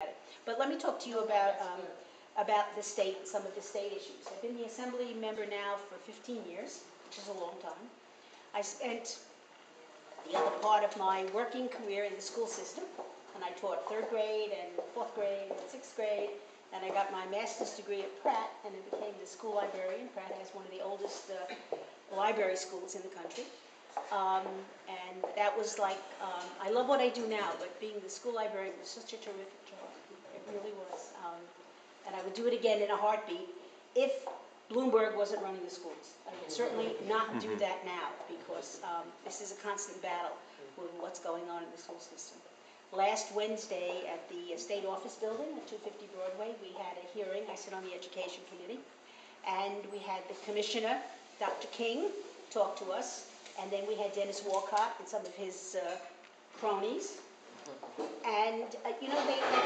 But let me talk to you about the state, some of the state issues. I've been the Assembly member now for 15 years, which is a long time. I spent the other part of my working career in the school system, and I taught 3rd grade and 4th grade and 6th grade, and I got my master's degree at Pratt, and I became the school librarian. Pratt has one of the oldest library schools in the country. And that was like, I love what I do now, but being the school librarian was such a terrific job. It really was. And I would do it again in a heartbeat if Bloomberg wasn't running the schools. I would certainly not do that now, because this is a constant battle with what's going on in the school system. Last Wednesday at the state office building at 250 Broadway, we had a hearing. I sit on the education committee, and we had the commissioner, Dr. King, talk to us. And then we had Dennis Walcott and some of his cronies. And, you know,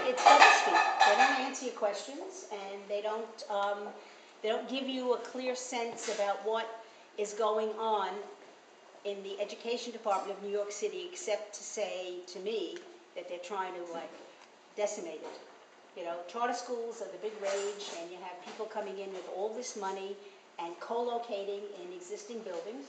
it's doublespeak. They don't answer your questions, and they don't give you a clear sense about what is going on in the education department of New York City, except to say to me that they're trying to, like, decimate it. You know, charter schools are the big rage, and you have people coming in with all this money and co-locating in existing buildings.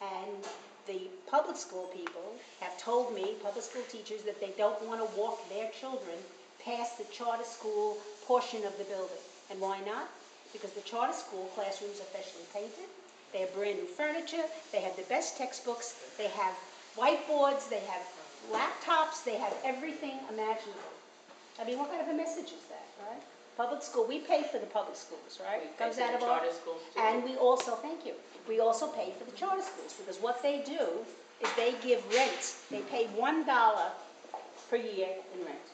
And the public school people have told me, public school teachers, that they don't want to walk their children past the charter school portion of the building. And why not? Because the charter school classrooms are freshly painted, they have brand new furniture, they have the best textbooks, they have whiteboards, they have laptops, they have everything imaginable. I mean, what kind of a message is that, right? Public school, we pay for the public schools, right? We pay Comes for out the of our, charter schools too. and we also, thank you, we also pay for the charter schools, because what they do is they give rent. They pay $1 per year in rent.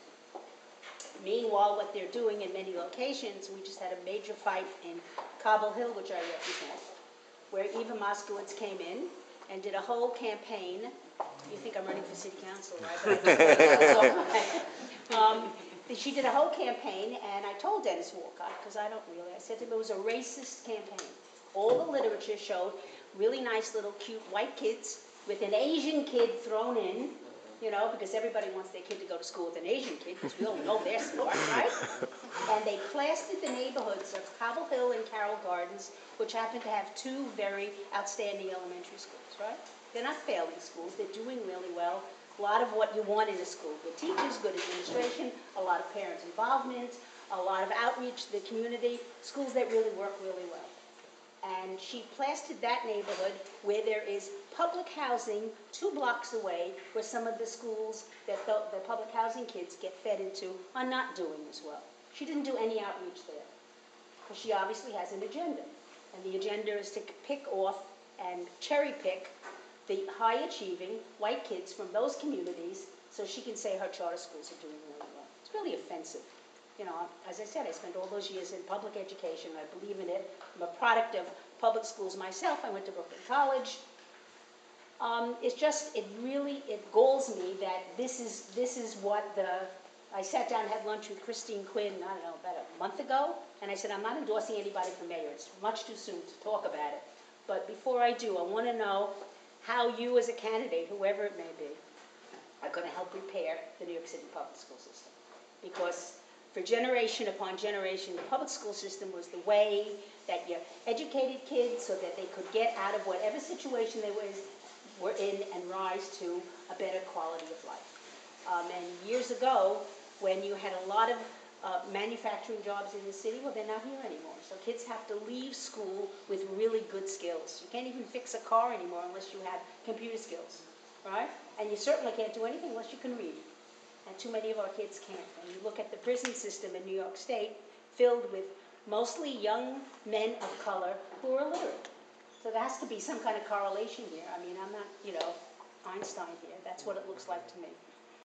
Meanwhile, what they're doing in many locations, we just had a major fight in Cobble Hill, which I represent, where Eva Moskowitz came in and did a whole campaign. You think I'm running for city council, right? But she did a whole campaign, and I told Dennis Walcott, because I don't really, I said to him it was a racist campaign. All the literature showed really nice little cute white kids with an Asian kid thrown in, you know, because everybody wants their kid to go to school with an Asian kid, because we all know they're smart, right? And they plastered the neighborhoods of Cobble Hill and Carroll Gardens, which happen to have 2 very outstanding elementary schools, right? They're not failing schools, they're doing really well. A lot of what you want in a school: good teachers, good administration, a lot of parent involvement, a lot of outreach to the community, schools that really work really well. And she plastered that neighborhood where there is public housing 2 blocks away, where some of the schools that the public housing kids get fed into are not doing as well. She didn't do any outreach there, because she obviously has an agenda. And the agenda is to pick off and cherry pick the high-achieving white kids from those communities, so she can say her charter schools are doing really well. It's really offensive. You know, as I said, I spent all those years in public education. I believe in it. I'm a product of public schools myself. I went to Brooklyn College. It galls me that this is what I sat down and had lunch with Christine Quinn, I don't know, about a month ago, and I said, I'm not endorsing anybody for mayor. It's much too soon to talk about it. But before I do, I want to know how you as a candidate, whoever it may be, are going to help repair the New York City public school system. Because for generation upon generation, the public school system was the way that you educated kids so that they could get out of whatever situation they were in and rise to a better quality of life. And years ago, when you had a lot of manufacturing jobs in the city, well, they're not here anymore. So kids have to leave school with really good skills. You can't even fix a car anymore unless you have computer skills, right? And you certainly can't do anything unless you can read. And too many of our kids can't. And you look at the prison system in New York State, filled with mostly young men of color who are illiterate. So there has to be some kind of correlation here. I mean, I'm not, you know, Einstein here. That's what it looks like to me.